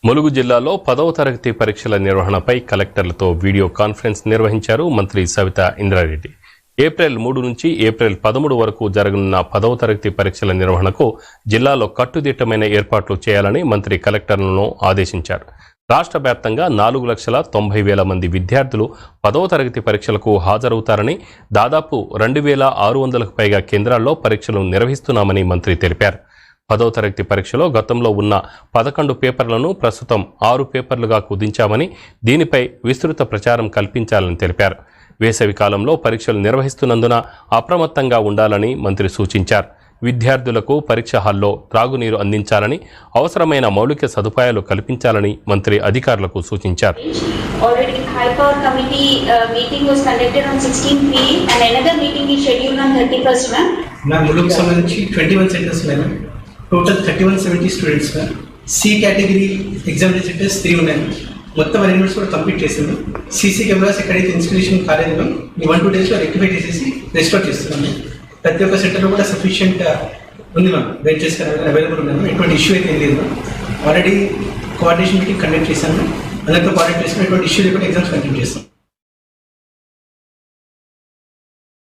ములుగు జిల్లాలో 10వ తరగతి పరీక్షల నిర్వహణపై కలెక్టర్లతో వీడియో కాన్ఫరెన్స్ నిర్వహించారు మంత్రి సవితా ఇంద్రారెడ్డి. ఏప్రిల్ 3 నుంచి ఏప్రిల్ 13 వరకు జరగనున్న 10వ తరగతి పరీక్షల నిర్వహణకు జిల్లాలో కట్టుదిట్టమైన ఏర్పాట్లు చేయాలని మంత్రి కలెక్టర్లను ఆదేశించారు. రాష్ట్ర వ్యాప్తంగా 4,90,000 మంది విద్యార్థులు 10వ తరగతి పరీక్షలకు హాజరవుతారని, దాదాపు 2,600కు పైగా కేంద్రాల్లో పరీక్షలు నిర్వహిస్తున్నామని మంత్రి తెలిపారు. 10వ తరగతి పరీక్షలో గతంలో ఉన్న 11 పేపర్లను ప్రస్తుతం 6 పేపర్లుగా కుదించామని, దీనిపై విస్తృత ప్రచారం కల్పించాలని తెలిపారు. వేసవి కాలంలో పరీక్షలు నిర్వహిస్తున్నందున అప్రమత్తంగా ఉండాలని మంత్రి సూచించారు. విద్యార్థులకు పరీక్ష హాల్లో త్రాగునీరు అందించాలని, అవసరమైన మౌలిక సదుపాయాలు కల్పించాలని మంత్రి అధికారులకు సూచించారు. Already high power committee meeting was conducted on 16th May and another meeting is scheduled on 31st May. నా ములుగు సంబంధించి 21 సెంటర్స్ ఉన్నాయి. Total 3170 students. C category examination centres 3 ఉన్నాయి. మొత్తం అరేంజ్మెంట్స్ కూడా కంప్లీట్ చేసాము. సీసీ కెమెరాస్ ఎక్కడైతే ఇన్స్టాలేషన్ కాలేదో 1-2 డేస్లో రెక్టిఫై చేసేసి రెస్టోర్ చేస్తున్నాము. ప్రతి ఒక్క సెంటర్లో కూడా సఫిషియంట్ ఉంది మ్యామ్, వెయిట్ చేసుకుని అవైలబుల్ ఉన్నాము. ఎటువంటి ఇష్యూ అయితే ఏం లేదు. ఆల్రెడీ కోఆర్డినేషన్ మీటింగ్ కండక్ట్ చేశాము. అందరితో కోఆర్డినేట్ చేసుకుని ఎటువంటి ఇష్యూ లేకుండా ఎగ్జామ్స్ కండక్ట్ చేస్తాం.